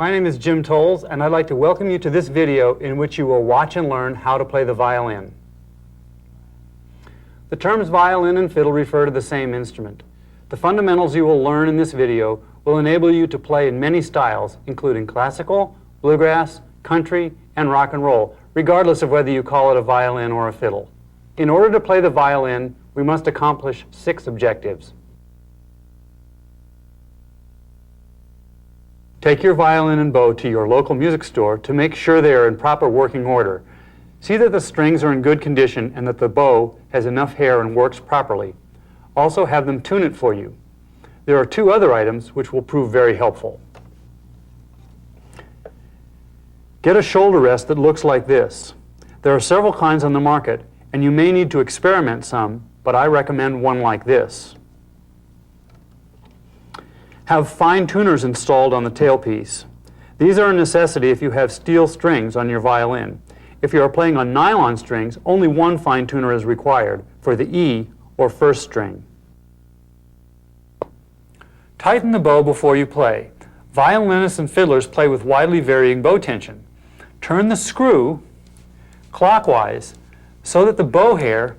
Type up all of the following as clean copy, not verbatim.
My name is Jim Tolles, and I'd like to welcome you to this video in which you will watch and learn how to play the violin. The terms violin and fiddle refer to the same instrument. The fundamentals you will learn in this video will enable you to play in many styles, including classical, bluegrass, country, and rock and roll, regardless of whether you call it a violin or a fiddle. In order to play the violin, we must accomplish 6 objectives. Take your violin and bow to your local music store to make sure they are in proper working order. See that the strings are in good condition and that the bow has enough hair and works properly. Also have them tune it for you. There are 2 other items which will prove very helpful. Get a shoulder rest that looks like this. There are several kinds on the market, and you may need to experiment some, but I recommend one like this. Have fine tuners installed on the tailpiece. These are a necessity if you have steel strings on your violin. If you are playing on nylon strings, only one fine tuner is required for the E or first string. Tighten the bow before you play. Violinists and fiddlers play with widely varying bow tension. Turn the screw clockwise so that the bow hair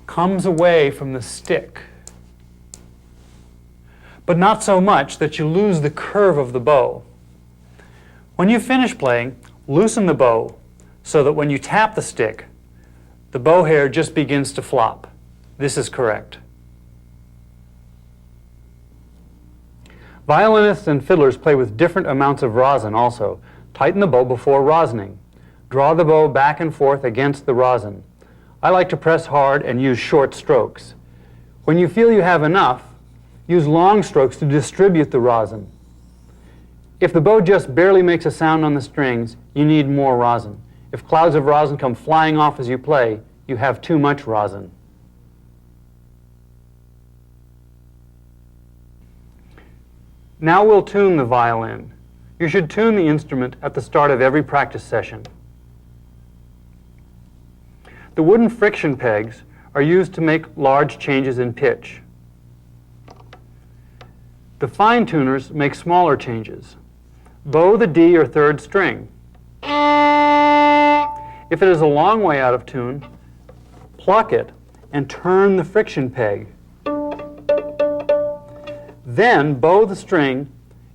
comes away from the stick, but not so much that you lose the curve of the bow. When you finish playing, loosen the bow so that when you tap the stick, the bow hair just begins to flop. This is correct. Violinists and fiddlers play with different amounts of rosin also. Tighten the bow before rosining. Draw the bow back and forth against the rosin. I like to press hard and use short strokes. When you feel you have enough, use long strokes to distribute the rosin. If the bow just barely makes a sound on the strings, you need more rosin. If clouds of rosin come flying off as you play, you have too much rosin. Now we'll tune the violin. You should tune the instrument at the start of every practice session. The wooden friction pegs are used to make large changes in pitch. The fine tuners make smaller changes. Bow the D or 3rd string. If it is a long way out of tune, pluck it and turn the friction peg. Then bow the string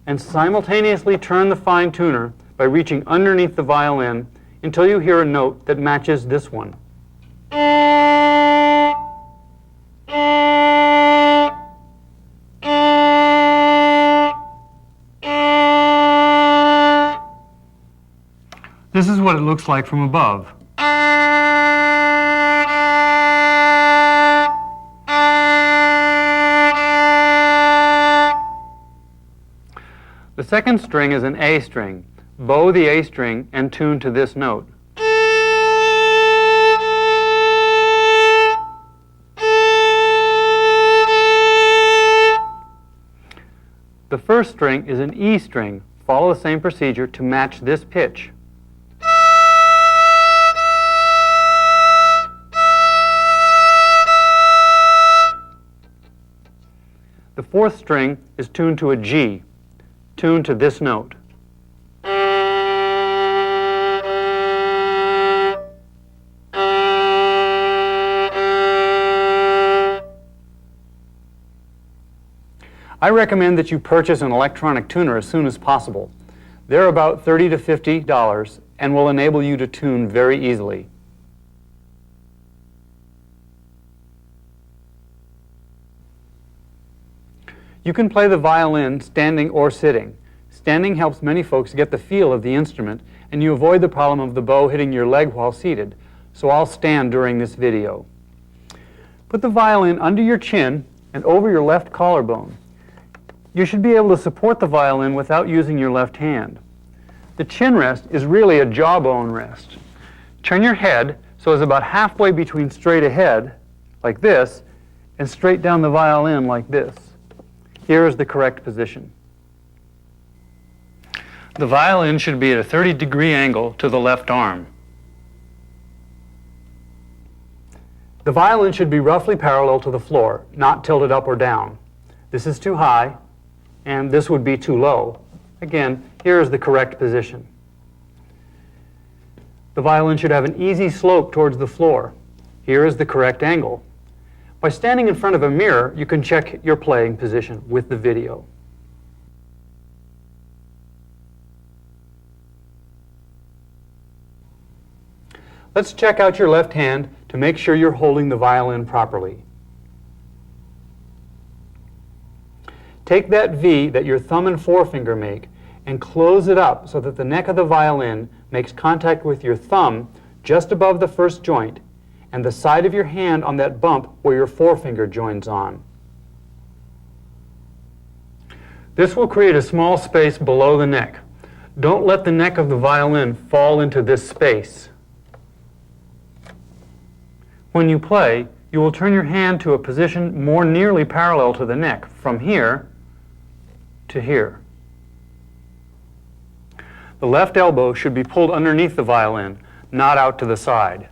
and simultaneously turn the fine tuner by reaching underneath the violin until you hear a note that matches this one. This is what it looks like from above. The second string is an A string. Bow the A string and tune to this note. The first string is an E string. Follow the same procedure to match this pitch. The 4th string is tuned to a G. Tune to this note. I recommend that you purchase an electronic tuner as soon as possible. They're about $30 to $50 and will enable you to tune very easily. You can play the violin standing or sitting. Standing helps many folks get the feel of the instrument, and you avoid the problem of the bow hitting your leg while seated, so I'll stand during this video. Put the violin under your chin and over your left collarbone. You should be able to support the violin without using your left hand. The chin rest is really a jawbone rest. Turn your head so it's about halfway between straight ahead, like this, and straight down the violin like this. Here is the correct position. The violin should be at a 30-degree angle to the left arm. The violin should be roughly parallel to the floor, not tilted up or down. This is too high, and this would be too low. Again, here is the correct position. The violin should have an easy slope towards the floor. Here is the correct angle. By standing in front of a mirror, you can check your playing position with the video. Let's check out your left hand to make sure you're holding the violin properly. Take that V that your thumb and forefinger make and close it up so that the neck of the violin makes contact with your thumb just above the first joint and the side of your hand on that bump where your forefinger joins on. This will create a small space below the neck. Don't let the neck of the violin fall into this space. When you play, you will turn your hand to a position more nearly parallel to the neck, from here to here. The left elbow should be pulled underneath the violin, not out to the side.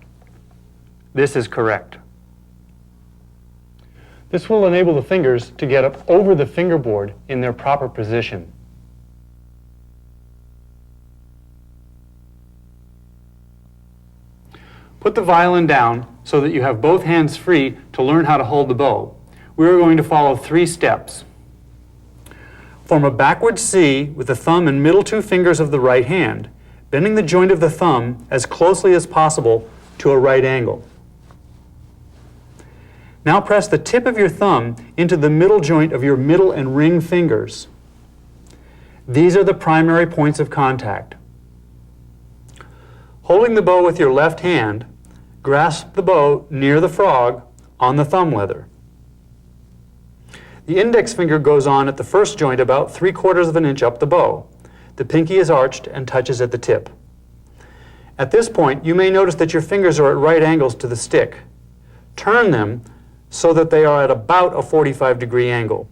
This is correct. This will enable the fingers to get up over the fingerboard in their proper position. Put the violin down so that you have both hands free to learn how to hold the bow. We are going to follow 3 steps. Form a backward C with the thumb and middle 2 fingers of the right hand, bending the joint of the thumb as closely as possible to a right angle. Now press the tip of your thumb into the middle joint of your middle and ring fingers. These are the primary points of contact. Holding the bow with your left hand, grasp the bow near the frog on the thumb leather. The index finger goes on at the first joint about 3/4 of an inch up the bow. The pinky is arched and touches at the tip. At this point, you may notice that your fingers are at right angles to the stick. Turn them so that they are at about a 45-degree angle.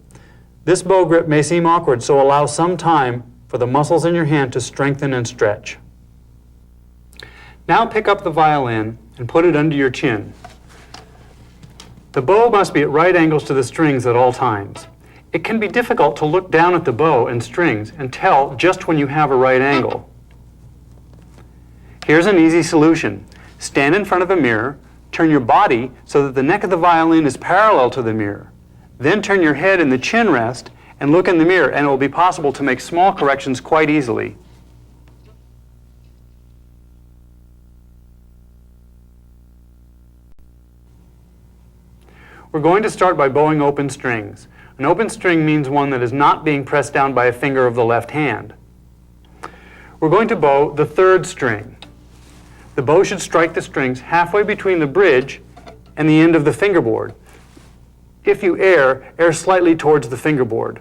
This bow grip may seem awkward, so allow some time for the muscles in your hand to strengthen and stretch. Now pick up the violin and put it under your chin. The bow must be at right angles to the strings at all times. It can be difficult to look down at the bow and strings and tell just when you have a right angle. Here's an easy solution. Stand in front of a mirror, turn your body so that the neck of the violin is parallel to the mirror. Then turn your head in the chin rest and look in the mirror, and it will be possible to make small corrections quite easily. We're going to start by bowing open strings. An open string means one that is not being pressed down by a finger of the left hand. We're going to bow the 3rd string. The bow should strike the strings halfway between the bridge and the end of the fingerboard. If you err slightly towards the fingerboard.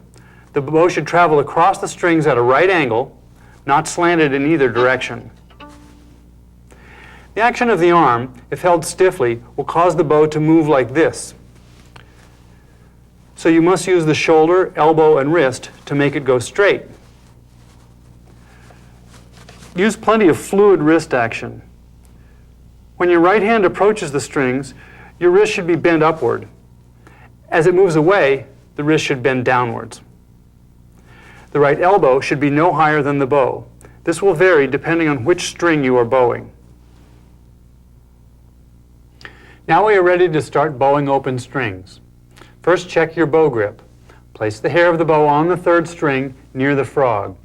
The bow should travel across the strings at a right angle, not slanted in either direction. The action of the arm, if held stiffly, will cause the bow to move like this. So you must use the shoulder, elbow, and wrist to make it go straight. Use plenty of fluid wrist action. When your right hand approaches the strings, your wrist should be bent upward. As it moves away, the wrist should bend downwards. The right elbow should be no higher than the bow. This will vary depending on which string you are bowing. Now we are ready to start bowing open strings. First, check your bow grip. Place the hair of the bow on the 3rd string near the frog.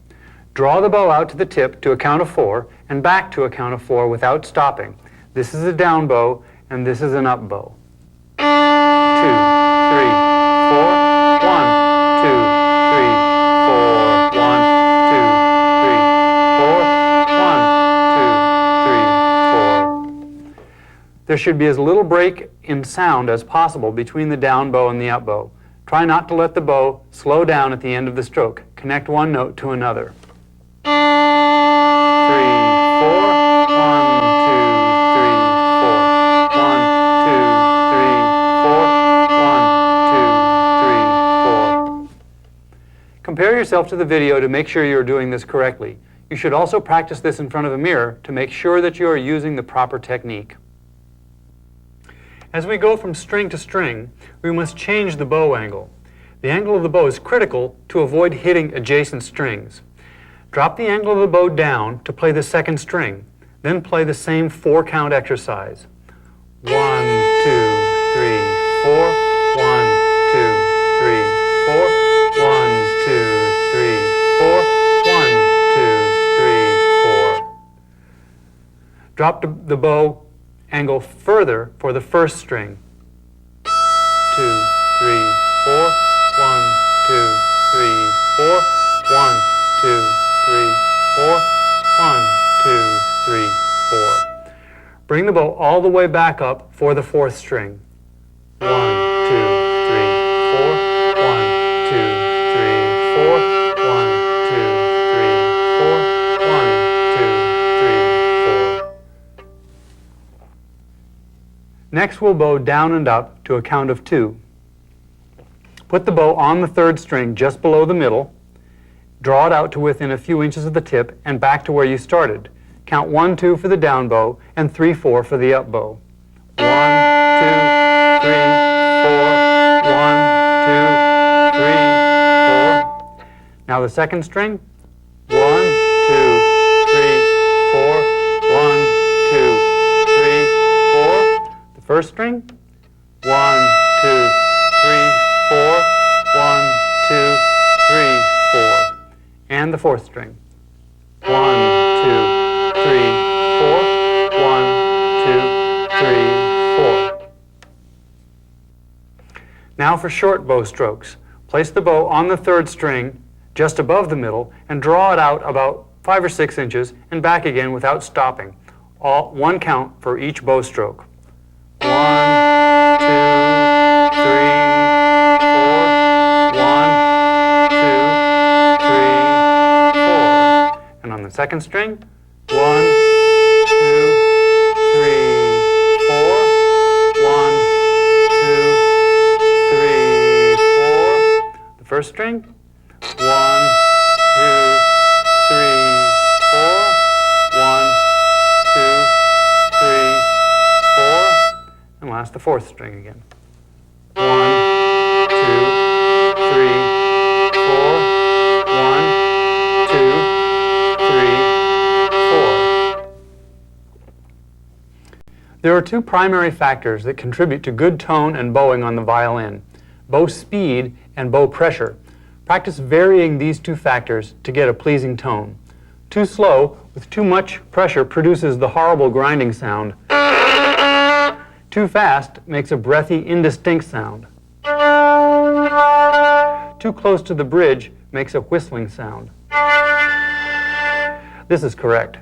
Draw the bow out to the tip to a count of 4 and back to a count of 4 without stopping. This is a down bow and this is an up bow. 2, 3, 4. 1, 2, 3, 4. 1, 2, 3, 4. 1, 2, 3, 4. There should be as little break in sound as possible between the down bow and the up bow. Try not to let the bow slow down at the end of the stroke. Connect one note to another. 3, 4. 1, 2, 3, 4. 1, 2, 3, 4. 1, 2, 3, 4. Compare yourself to the video to make sure you're doing this correctly. You should also practice this in front of a mirror to make sure that you are using the proper technique. As we go from string to string, we must change the bow angle. The angle of the bow is critical to avoid hitting adjacent strings. Drop the angle of the bow down to play the second string, then play the same 4-count exercise. 1, 2, 3, 4, 1, 2, 3, 4, 1, 2, 3, 4, 1, 2, 3, 4. Drop the bow angle further for the first string. 2, 3, 4, 1, 2, 3, 4, 1, 2, 3, 4, 1, 2, 3, 4. Bring the bow all the way back up for the fourth string. 1, 2, 3, 4, 1, 2, 3, 4, 1, 2, 3, 4, 1, 2, 3, 4. Next, we'll bow down and up to a count of 2. Put the bow on the third string just below the middle, draw it out to within a few inches of the tip, and back to where you started. Count 1, 2 for the down bow, and 3, 4 for the up bow. 1, 2, 3, 4, 1, 2, 3, 4. Now the second string. 1, 2, 3, 4, 1, 2, 3, 4. The first string. 1, 2, 3, 4, 1, 2, 3, 4. And the fourth string. 1, 2, 3, 4, 1, 2, 3, 4. Now for short bow strokes. Place the bow on the third string just above the middle and draw it out about 5 or 6 inches and back again without stopping. One count for each bow stroke. 1, 2, 3, 4, 1, 2, 3, 4. And on the second string, 1, 2, 3, 4, 1, 2, 3, 4. The first string, 1, 2, 3, 4, 1, 2, 3, 4. And last, the fourth string again. 1, 2, 3, 4, 1, 2, 3, 4. There are two primary factors that contribute to good tone and bowing on the violin: bow speed and bow pressure. Practice varying these two factors to get a pleasing tone. Too slow with too much pressure produces the horrible grinding sound. Too fast makes a breathy, indistinct sound. Too close to the bridge makes a whistling sound. This is correct.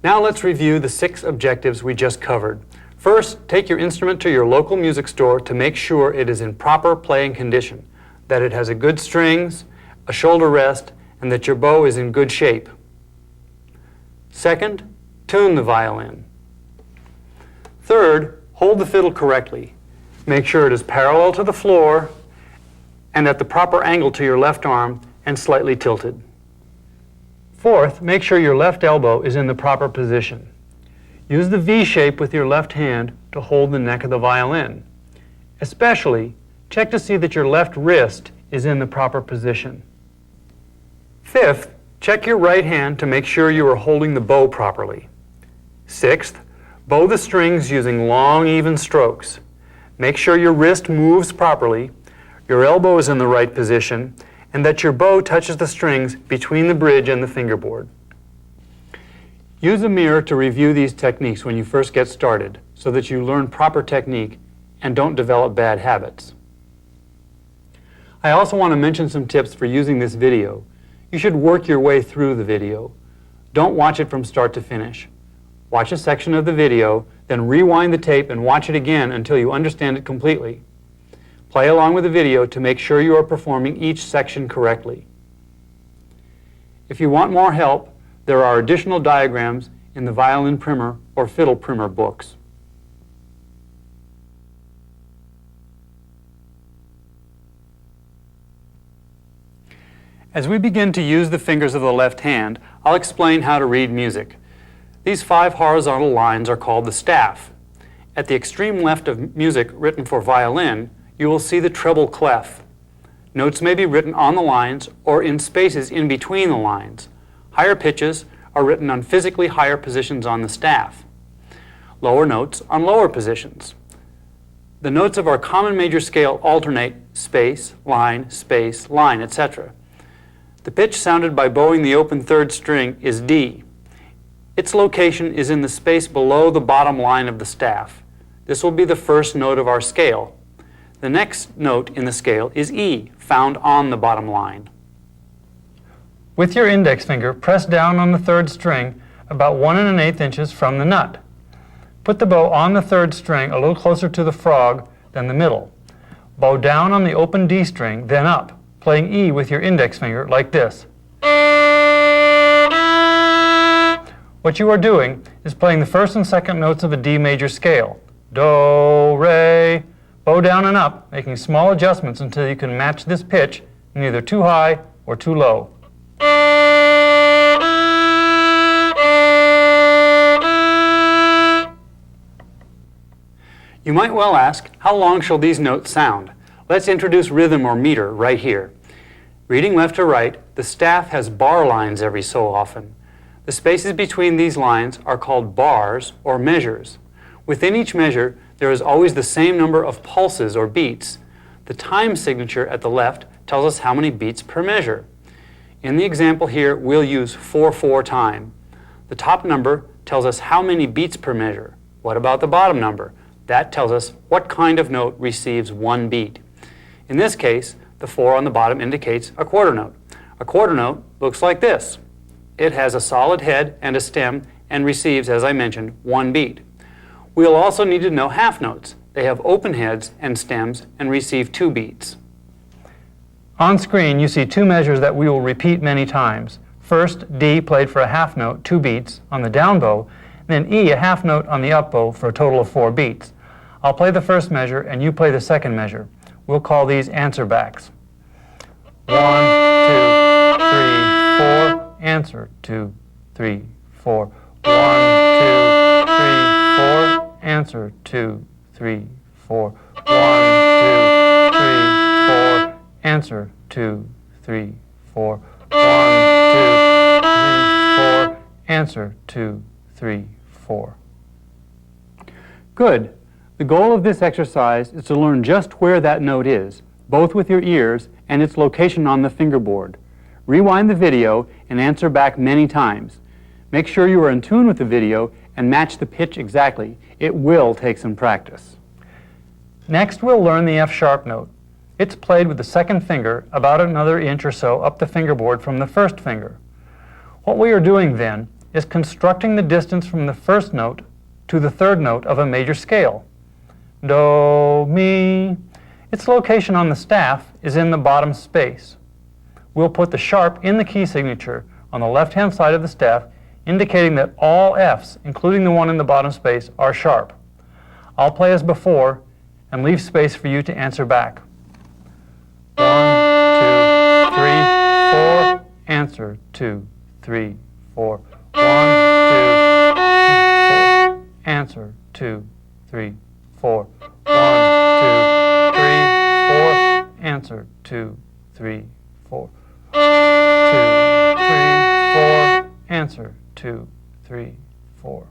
Now let's review the 6 objectives we just covered. First, take your instrument to your local music store to make sure it is in proper playing condition, that it has a good strings, a shoulder rest, and that your bow is in good shape. Second, tune the violin. Third, hold the fiddle correctly. Make sure it is parallel to the floor and at the proper angle to your left arm and slightly tilted. Fourth, make sure your left elbow is in the proper position. Use the V shape with your left hand to hold the neck of the violin. Especially, check to see that your left wrist is in the proper position. Fifth, check your right hand to make sure you are holding the bow properly. Sixth, bow the strings using long, even strokes. Make sure your wrist moves properly, your elbow is in the right position, and that your bow touches the strings between the bridge and the fingerboard. Use a mirror to review these techniques when you first get started so that you learn proper technique and don't develop bad habits. I also want to mention some tips for using this video. You should work your way through the video. Don't watch it from start to finish. Watch a section of the video, then rewind the tape and watch it again until you understand it completely. Play along with the video to make sure you are performing each section correctly. If you want more help, there are additional diagrams in the Violin Primer or Fiddle Primer books. As we begin to use the fingers of the left hand, I'll explain how to read music. These 5 horizontal lines are called the staff. At the extreme left of music written for violin, you will see the treble clef. Notes may be written on the lines or in spaces in between the lines. Higher pitches are written on physically higher positions on the staff. Lower notes on lower positions. The notes of our common major scale alternate space, line, etc. The pitch sounded by bowing the open third string is D. Its location is in the space below the bottom line of the staff. This will be the first note of our scale. The next note in the scale is E, found on the bottom line. With your index finger, press down on the third string about 1 1/8 inches from the nut. Put the bow on the third string a little closer to the frog than the middle. Bow down on the open D string, then up, playing E with your index finger like this. What you are doing is playing the first and second notes of a D major scale. Do, re, bow down and up, making small adjustments until you can match this pitch, neither too high or too low. You might well ask, how long shall these notes sound? Let's introduce rhythm or meter right here. Reading left to right, the staff has bar lines every so often. The spaces between these lines are called bars or measures. Within each measure, there is always the same number of pulses or beats. The time signature at the left tells us how many beats per measure. In the example here, we'll use 4/4 time. The top number tells us how many beats per measure. What about the bottom number? That tells us what kind of note receives 1 beat. In this case, the 4 on the bottom indicates a quarter note. A quarter note looks like this. It has a solid head and a stem and receives, as I mentioned, 1 beat. We'll also need to know half notes. They have open heads and stems and receive 2 beats. On screen, you see 2 measures that we will repeat many times. First, D played for a half note, 2 beats, on the down bow, then E, a half note on the up bow for a total of 4 beats. I'll play the first measure and you play the second measure. We'll call these answer backs. 1, 2, 3, 4. Answer 2, 3, 4. 1, 2, 3, 4. Answer 2, 3, 4. 1, 2, 3, 4. Answer 2, 3, 4. 1, 2, 3, 4. Answer 2, 3, 4. Good. The goal of this exercise is to learn just where that note is, both with your ears and its location on the fingerboard. Rewind the video and answer back many times. Make sure you are in tune with the video and match the pitch exactly. It will take some practice. Next, we'll learn the F sharp note. It's played with the second finger about another inch or so up the fingerboard from the first finger. What we are doing then is constructing the distance from the first note to the third note of a major scale. Do, mi. Its location on the staff is in the bottom space. We'll put the sharp in the key signature on the left-hand side of the staff, indicating that all Fs, including the one in the bottom space, are sharp. I'll play as before and leave space for you to answer back. 1, 2, 3, 4. Answer 2, 3, 4. 1, 2, 3, 4. Answer 2, 3, 4. 1, 2, 3, 4. Answer 2, 3, 4. 2, 3, 4. Answer 2, 3, 4.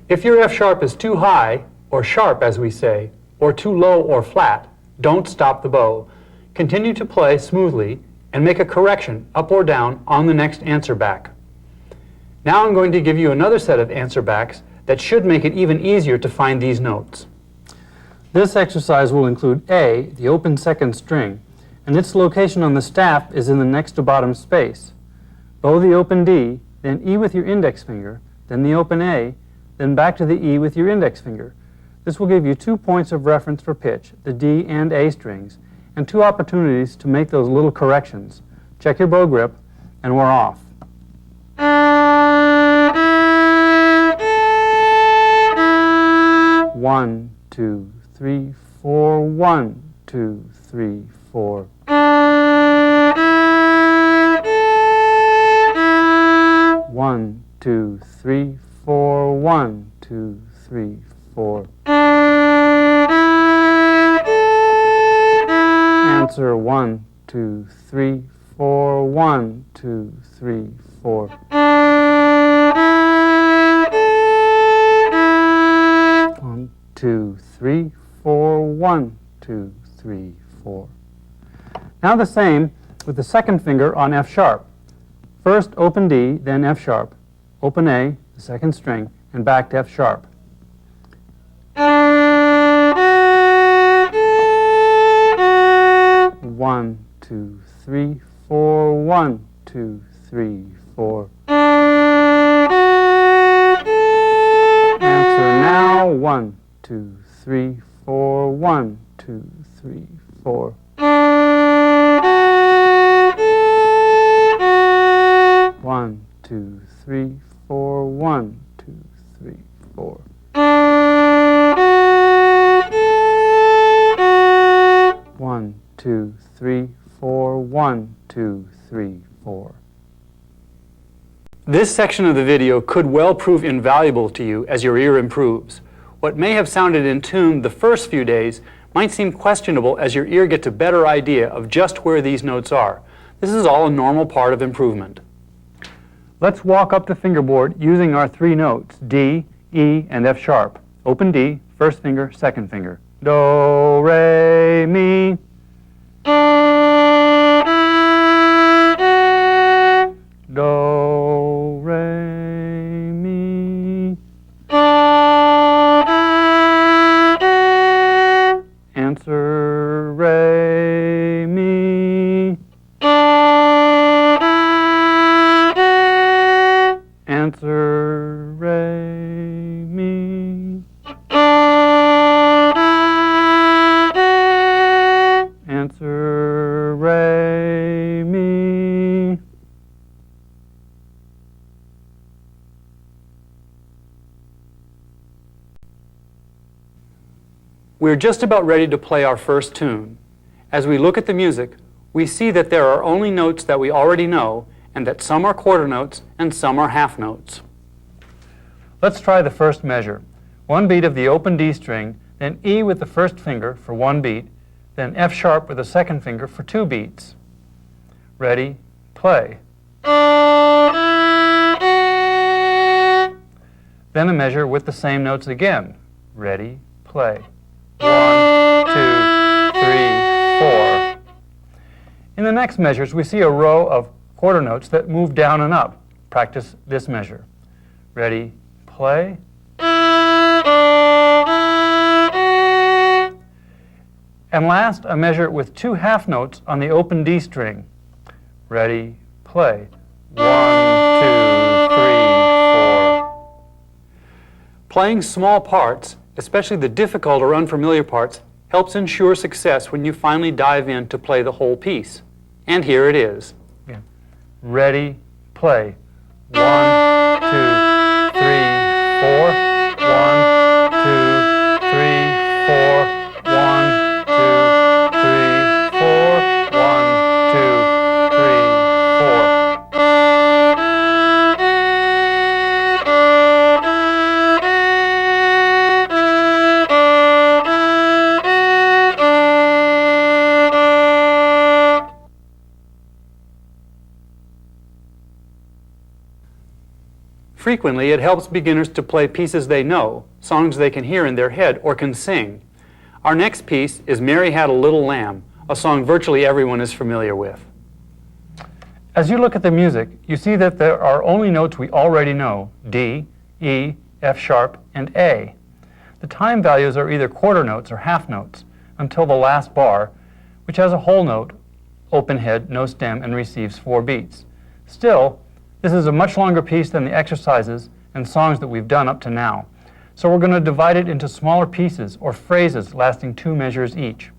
If your F sharp is too high, or sharp as we say, or too low or flat, don't stop the bow. Continue to play smoothly and make a correction up or down on the next answer back. Now I'm going to give you another set of answer backs that should make it even easier to find these notes. This exercise will include A, the open second string, and its location on the staff is in the next to bottom space. Bow the open D, then E with your index finger, then the open A, then back to the E with your index finger. This will give you 2 points of reference for pitch, the D and A strings, and 2 opportunities to make those little corrections. Check your bow grip, and we're off. 1, 2, 3, 4. 1, 2, 3, 4. 1, 2, 3, 4. 1, 2, 3, 4. Answer 1, 2, 3, 4. 1, 2, 3, 4. 1, 2, 3, 4. 1, 2, 3, 4. Now the same with the second finger on F sharp. First open D, then F sharp. Open A, the second string, and back to F sharp. 1, 2, 3, 4. 1, 2, 3, 4. Answer now. 1, 2, 3, 4. 1, 2, 3, 4. 1, 2, 3, 4. 1, 2, 3, 4. 1, 2, 3, 4. 1, 2, 3, 4. This section of the video could well prove invaluable to you as your ear improves. What may have sounded in tune the first few days might seem questionable as your ear gets a better idea of just where these notes are. This is all a normal part of improvement. Let's walk up the fingerboard using our three notes, D, E, and F sharp. Open D, first finger, second finger. Do, re, mi. Do, re, mi. Answer, re, mi. Answer, re, mi. Answer, re, mi. We're just about ready to play our first tune. As we look at the music, we see that there are only notes that we already know, and that some are quarter notes and some are half notes. Let's try the first measure. One beat of the open D string, then E with the first finger for one beat, then F sharp with the second finger for two beats. Ready, play. Then a measure with the same notes again. Ready, play. 1, 2, 3, 4. In the next measures, we see a row of quarter notes that move down and up. Practice this measure. Ready, play. And last, a measure with two half notes on the open D string. Ready, play. 1, 2, 3, 4. Playing small parts, especially the difficult or unfamiliar parts, helps ensure success when you finally dive in to play the whole piece. And here it is. Yeah. Ready, play. 1, 2, 3, 4. 1, 2, 3, 4. 1, 2, 3, 4. 1, 2, 3, 4. Frequently, it helps beginners to play pieces they know, songs they can hear in their head or can sing. Our next piece is Mary Had a Little Lamb, a song virtually everyone is familiar with. As you look at the music, you see that there are only notes we already know, D, E, F sharp, and A. The time values are either quarter notes or half notes until the last bar, which has a whole note, open head, no stem, and receives 4 beats. Still, this is a much longer piece than the exercises and songs that we've done up to now. So we're going to divide it into smaller pieces or phrases lasting 2 measures each.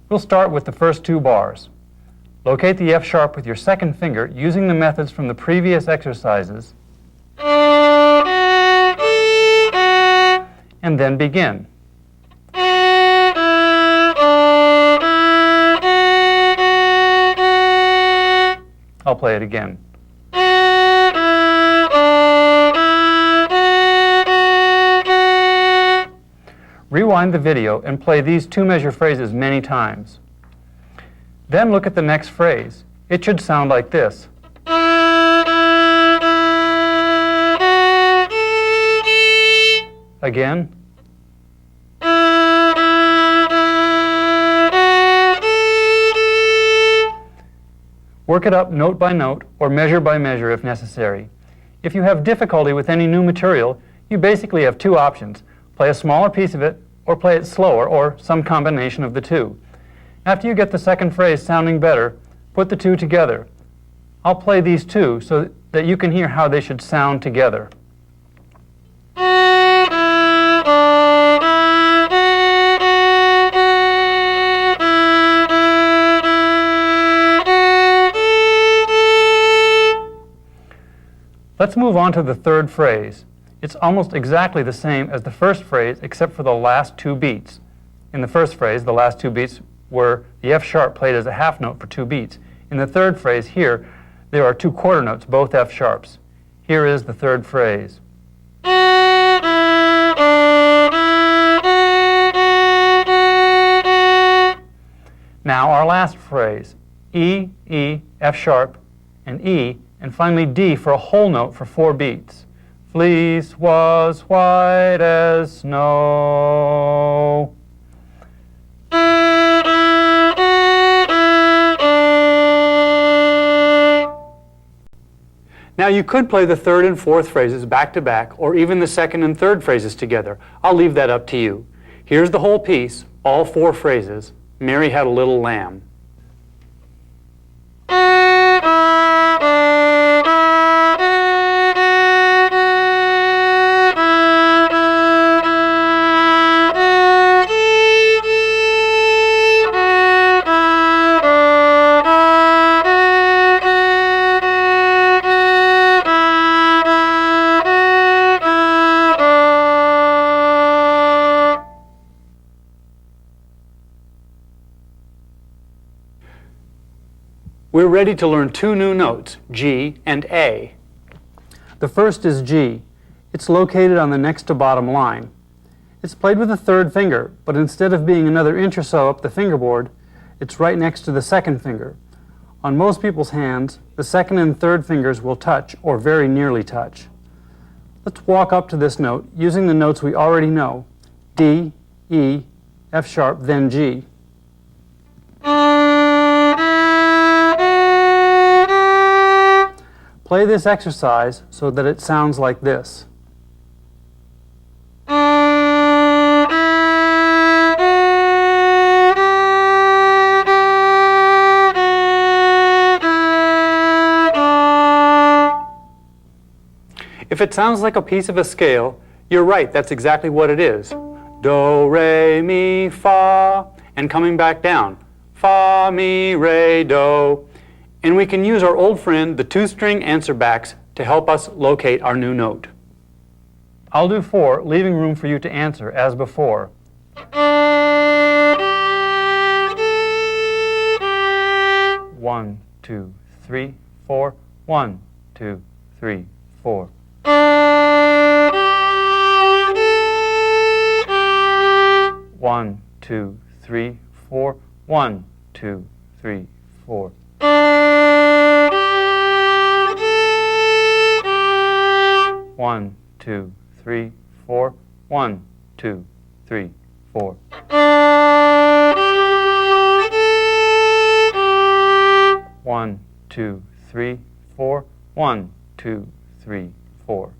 We'll start with the first 2 bars. Locate the F sharp with your second finger using the methods from the previous exercises, and then begin. I'll play it again. Rewind the video and play these two-measure phrases many times. Then look at the next phrase. It should sound like this. Again. Work it up note by note or measure by measure if necessary. If you have difficulty with any new material, you basically have two options. Play a smaller piece of it or play it slower or some combination of the two. After you get the second phrase sounding better, put the two together. I'll play these two so that you can hear how they should sound together. Let's move on to the third phrase. It's almost exactly the same as the first phrase except for the last two beats. In the first phrase, the last two beats were the F sharp played as a half note for two beats. In the third phrase here, there are two quarter notes, both F sharps. Here is the third phrase. Now our last phrase, E, E, F sharp, and E, and finally D for a whole note for 4 beats. Fleece was white as snow. Now you could play the third and fourth phrases back to back, or even the second and third phrases together. I'll leave that up to you. Here's the whole piece, all 4 phrases. Mary had a little lamb. We're ready to learn 2 new notes, G and A. The first is G. It's located on the next to bottom line. It's played with the third finger, but instead of being another inch or so up the fingerboard, it's right next to the second finger. On most people's hands, the second and third fingers will touch, or very nearly touch. Let's walk up to this note using the notes we already know, D, E, F sharp, then G. Play this exercise so that it sounds like this. If it sounds like a piece of a scale, you're right, that's exactly what it is. Do, re, mi, fa, and coming back down. Fa, mi, re, do. And we can use our old friend, the 2-string answer backs, to help us locate our new note. I'll do 4, leaving room for you to answer as before. 1, 2, 3, 4. 1, 2, 3, 4. 1, 2, 3, 4. 1, 2, 3, 4. 1, 2, 3, 4. 1, 2, 3, 4. 1, 2, 3, 4. 1, 2, 3, 4.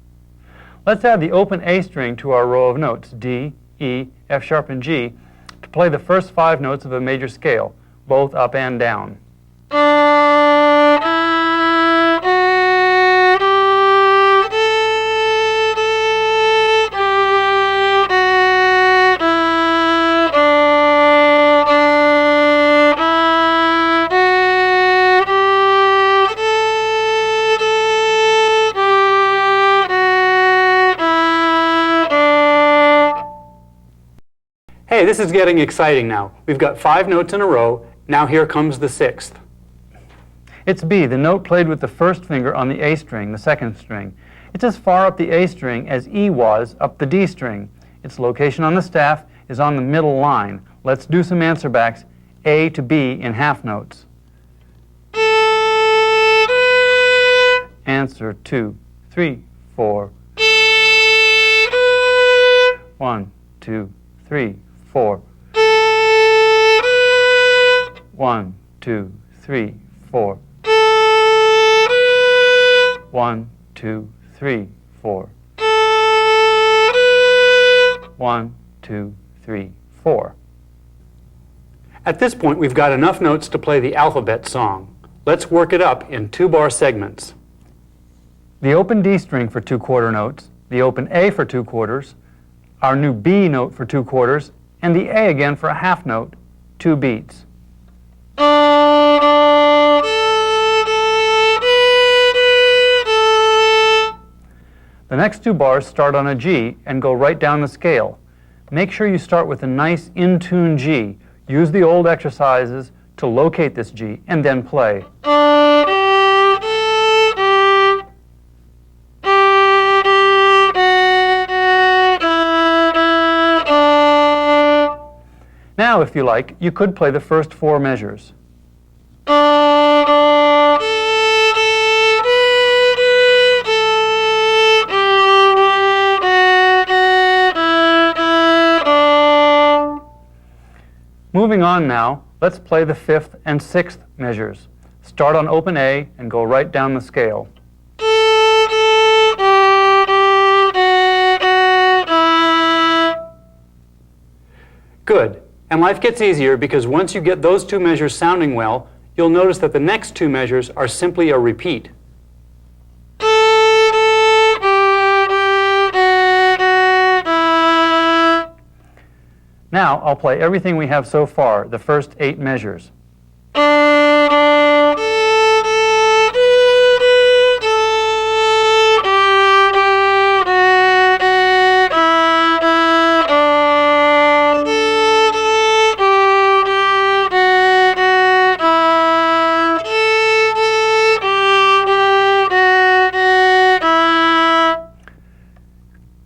Let's add the open A string to our row of notes, D, E, F sharp, and G, to play the first 5 notes of a major scale, both up and down. Hey, this is getting exciting now. We've got 5 notes in a row. Now here comes the 6th. It's B, the note played with the first finger on the A string, the second string. It's as far up the A string as E was up the D string. Its location on the staff is on the middle line. Let's do some answer backs, A to B in half notes. Answer 2, 3, 4. 1, 2, 3, 4. 1, 2, 3, 4. 1, 2, 3, 4. 1, 2, 3, 4. At this point, we've got enough notes to play the alphabet song. Let's work it up in 2-bar segments. The open D string for 2/4 notes, the open A for 2/4, our new B note for 2/4, and the A again for a half note, 2 beats. The next 2 bars start on a G and go right down the scale. Make sure you start with a nice in-tune G. Use the old exercises to locate this G and then play. Now, if you like, you could play the first 4 measures. Moving on now, let's play the 5th and 6th measures. Start on open A and go right down the scale. Good. And life gets easier because once you get those 2 measures sounding well, you'll notice that the next 2 measures are simply a repeat. Now I'll play everything we have so far, the first 8 measures.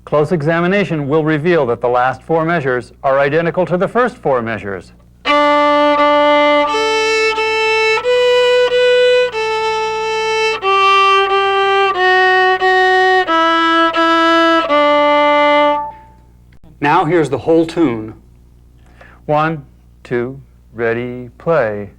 Close examination will reveal that the last 4 measures are identical to the first 4 measures. Now here's the whole tune. 1, 2, ready, play.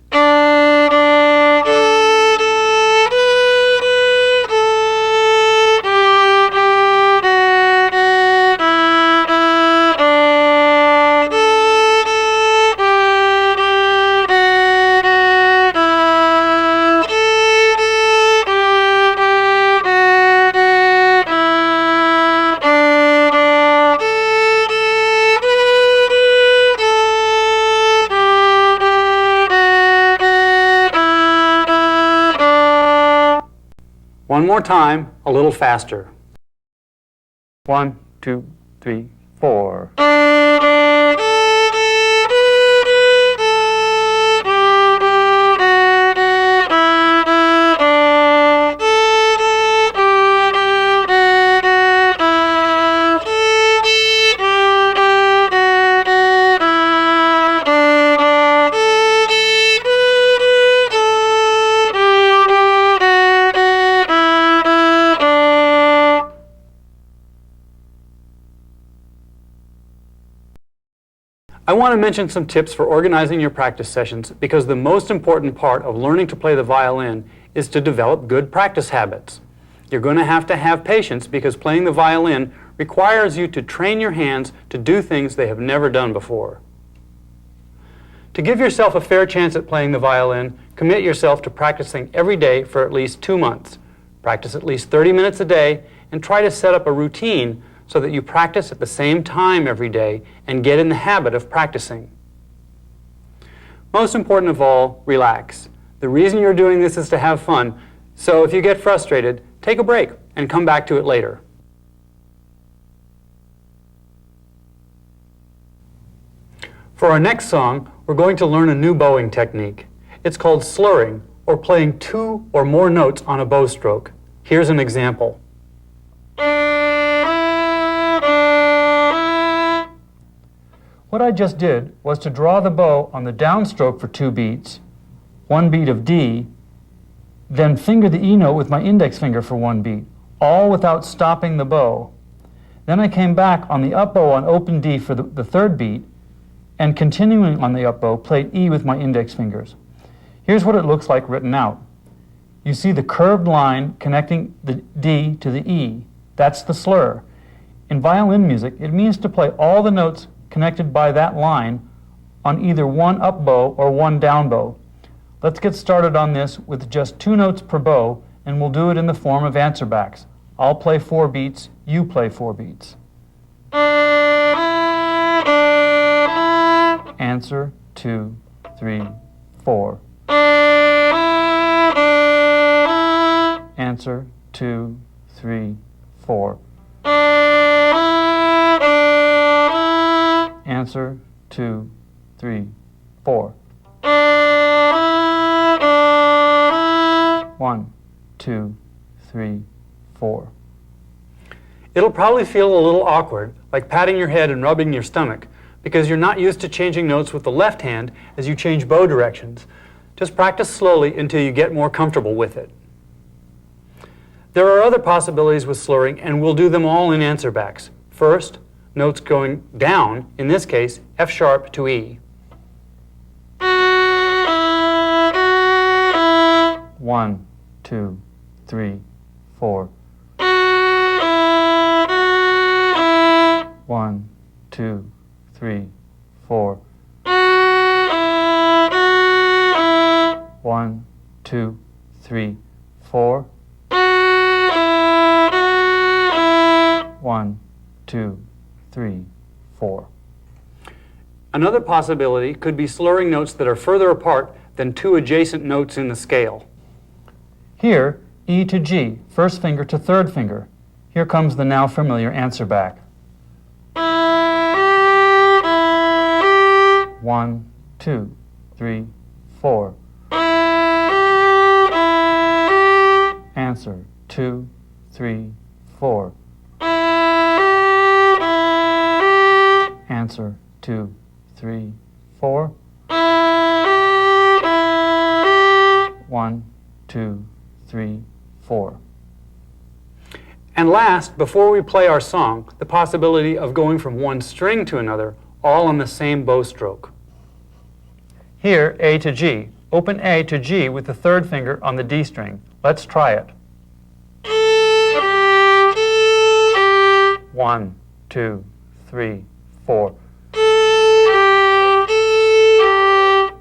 One more time, a little faster. 1, 2, 3, 4. I want to mention some tips for organizing your practice sessions because the most important part of learning to play the violin is to develop good practice habits. You're going to have patience because playing the violin requires you to train your hands to do things they have never done before. To give yourself a fair chance at playing the violin, commit yourself to practicing every day for at least 2 months. Practice at least 30 minutes a day and try to set up a routine so that you practice at the same time every day and get in the habit of practicing. Most important of all, relax. The reason you're doing this is to have fun, so if you get frustrated, take a break and come back to it later. For our next song, we're going to learn a new bowing technique. It's called slurring, or playing 2 or more notes on a bow stroke. Here's an example. What I just did was to draw the bow on the downstroke for 2 beats, 1 beat of D, then finger the E note with my index finger for 1 beat, all without stopping the bow. Then I came back on the up bow on open D for the 3rd beat, and continuing on the up bow, played E with my index fingers. Here's what it looks like written out. You see the curved line connecting the D to the E. That's the slur. In violin music, it means to play all the notes connected by that line on either 1 up bow or 1 down bow. Let's get started on this with just 2 notes per bow, and we'll do it in the form of answer backs. I'll play 4 beats, you play 4 beats. Answer, 2, 3, 4. Answer, 2, 3, 4. Answer, 2, 3, 4. 1, 2, 3, 4. It'll probably feel a little awkward, like patting your head and rubbing your stomach, because you're not used to changing notes with the left hand as you change bow directions. Just practice slowly until you get more comfortable with it. There are other possibilities with slurring, and we'll do them all in answer backs. First, notes going down, in this case, F sharp to E. 1, 2, 3, 4. 1, 2, 3, 4. 1, 2, 3, 4. 1, 2, 3, 4. Another possibility could be slurring notes that are further apart than 2 adjacent notes in the scale. Here, E to G, first finger to 3rd finger. Here comes the now familiar answer back. 1, 2, 3, 4. Answer, 2, 3, 4. Answer, 2, 3, 4. 1, 2, 3, 4. And last, before we play our song, the possibility of going from one string to another, all on the same bow stroke. Here, A to G. Open A to G with the 3rd finger on the D string. Let's try it. 1, 2, 3, 4.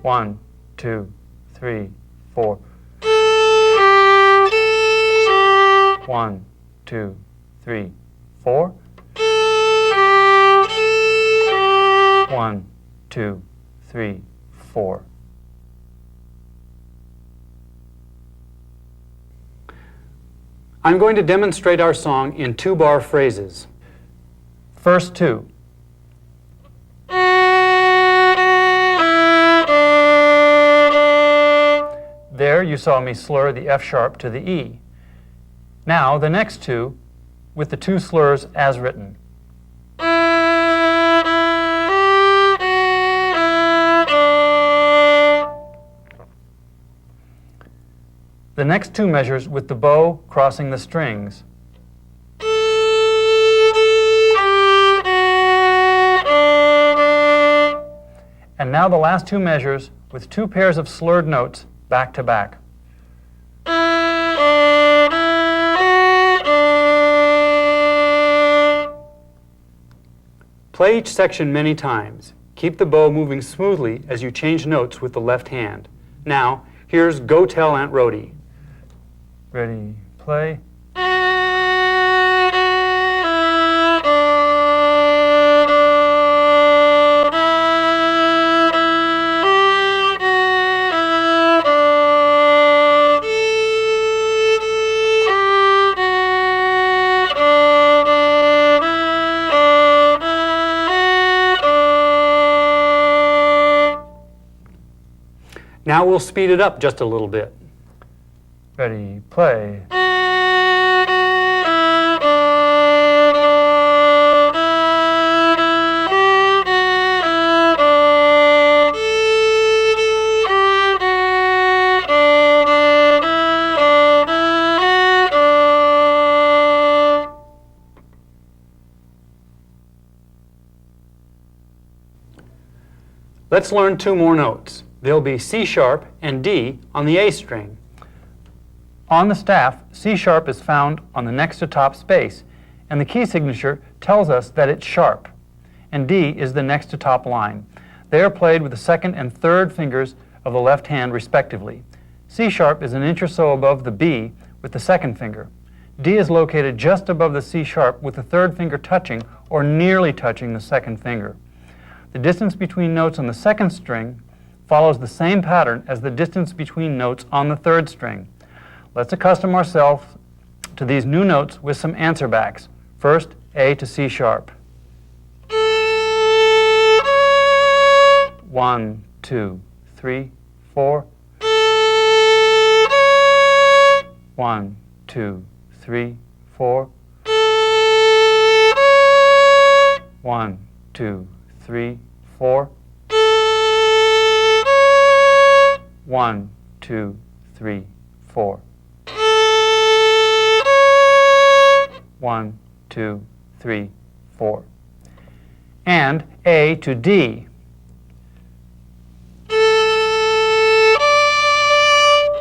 1, 2, 3, 4. 1, 2, 3, 4. 1, 2, 3, 4. I'm going to demonstrate our song in 2-bar phrases. First 2. There you saw me slur the F sharp to the E. Now the next 2 with the 2 slurs as written. The next 2 measures with the bow crossing the strings. And now the last 2 measures with 2 pairs of slurred notes back to back. Play each section many times. Keep the bow moving smoothly as you change notes with the left hand. Now, here's Go Tell Aunt Rhody. Ready, play. Now we'll speed it up just a little bit. Ready, play. Let's learn two more notes. They'll be C sharp and D on the A string. On the staff, C sharp is found on the next to top space, and the key signature tells us that it's sharp, and D is the next to top line. They are played with the second and third fingers of the left hand respectively. C sharp is an inch or so above the B with the second finger. D is located just above the C sharp with the third finger touching or nearly touching the second finger. The distance between notes on the second string follows the same pattern as the distance between notes on the third string. Let's accustom ourselves to these new notes with some answer backs. First, A to C sharp. 1, 2, 3, 4. 1, 2, 3, 4. 1, 2, 3, 4. 1, 2, 3, 4. 1, 2, 3, 4. And A to D.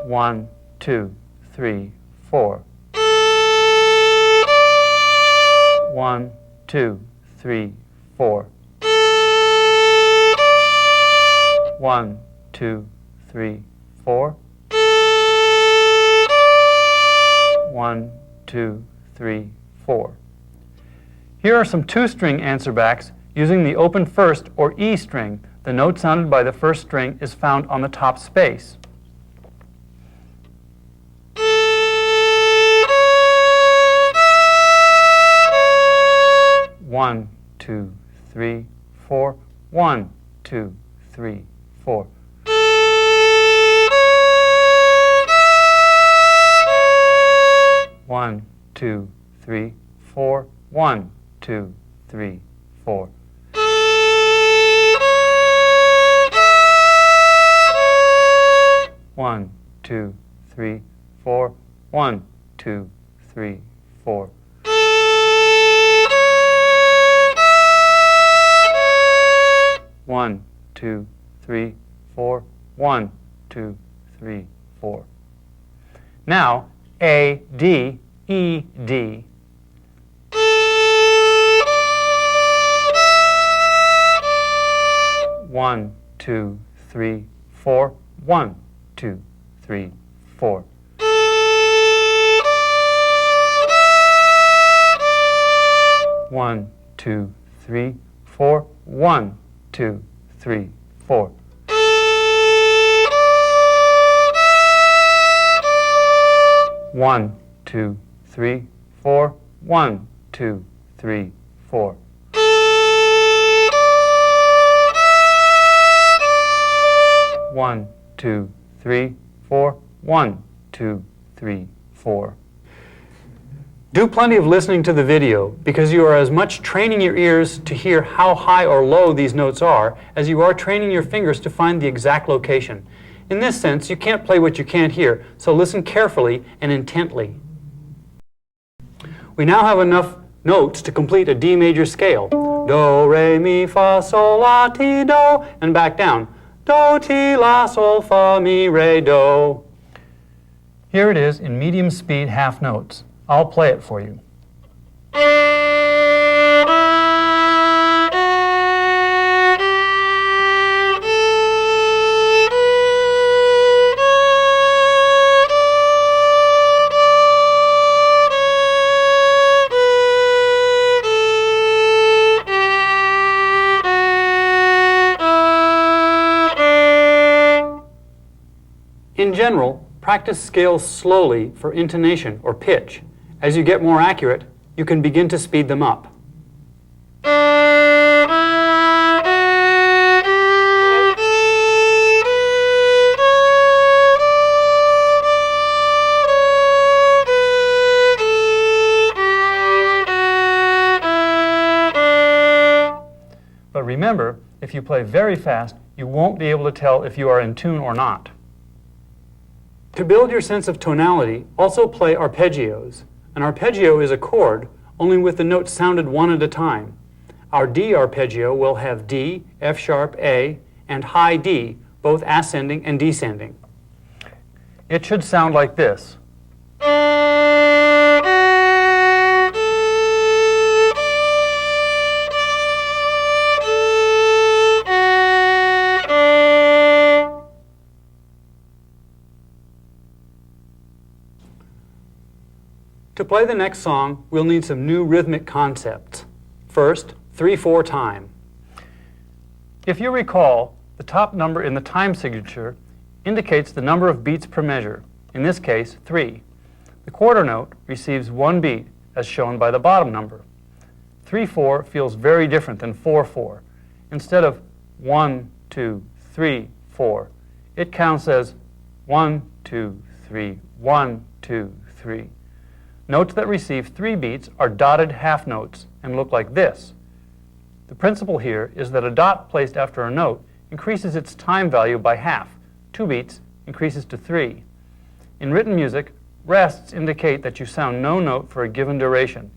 1, 2, 3, 4. 1, 2, 3, 4. 1, 2, 3, 4. 1, 2, 3, 4. Here are some two-string answer backs using the open first or E string. The note sounded by the first string is found on the top space. One, 2, 3, 4. 1, 2, 3, 4. One, 2, 3, 4. 1, 2, 3, 4. One, 2, 3, 4. 1, 2, 3, 4. 1, 2, 3, 4. 1, 2, 3, 4. Now, A, D, E, D. 1, 2, 3, 4. 1, 2, 3, 4. 1, 2, 3, 4. 1, 2, 3, 4. 1, 2, 3, 4. 1, 2, 3, 4. 1, 2, 3, 4. 1, 2, 3, 4. Do plenty of listening to the video because you are as much training your ears to hear how high or low these notes are as you are training your fingers to find the exact location. In this sense, you can't play what you can't hear, so listen carefully and intently. We now have enough notes to complete a D major scale. Do, re, mi, fa, sol, la, ti, do, and back down. Do, ti, la, sol, fa, mi, re, do. Here it is in medium speed half notes. I'll play it for you. In general, practice scales slowly for intonation or pitch. As you get more accurate, you can begin to speed them up. But remember, if you play very fast, you won't be able to tell if you are in tune or not. To build your sense of tonality, also play arpeggios. An arpeggio is a chord, only with the notes sounded one at a time. Our D arpeggio will have D, F sharp, A, and high D, both ascending and descending. It should sound like this. To play the next song, we'll need some new rhythmic concepts. First, 3/4 time. If you recall, the top number in the time signature indicates the number of beats per measure, in this case, 3. The quarter note receives 1 beat, as shown by the bottom number. 3/4 feels very different than 4/4. Instead of 1, 2, 3, 4, it counts as 1, 2, 3, 1, 2, 3. Notes that receive 3 beats are dotted half notes and look like this. The principle here is that a dot placed after a note increases its time value by half. 2 beats increases to 3. In written music, rests indicate that you sound no note for a given duration.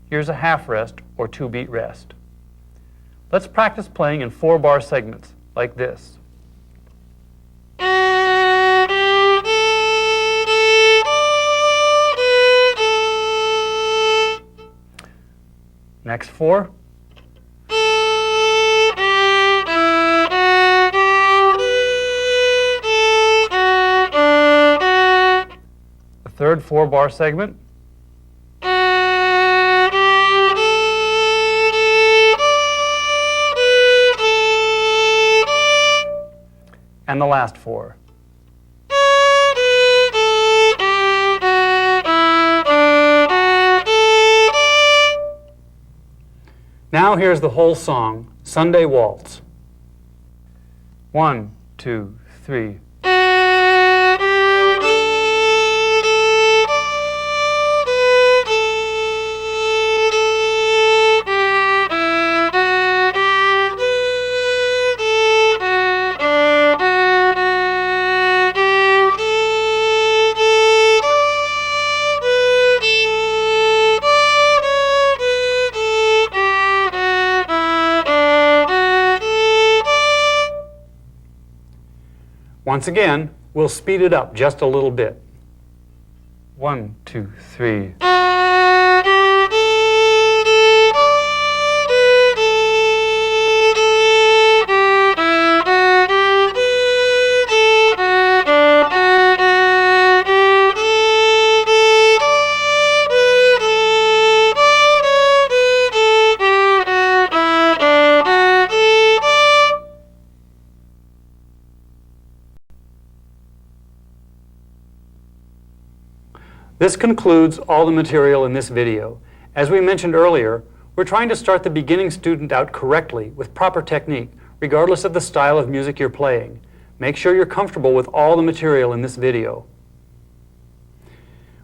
Here's a half rest or 2-beat rest. Let's practice playing in 4-bar segments like this. Next 4. The third 4-bar segment. And the last 4. Now here's the whole song, Sunday Waltz. 1, 2, 3. Once again, we'll speed it up just a little bit. 1, 2, 3. This concludes all the material in this video. As we mentioned earlier, we're trying to start the beginning student out correctly with proper technique, regardless of the style of music you're playing. Make sure you're comfortable with all the material in this video.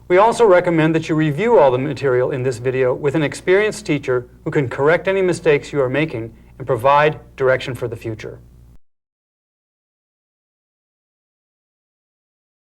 We also recommend that you review all the material in this video with an experienced teacher who can correct any mistakes you are making and provide direction for the future.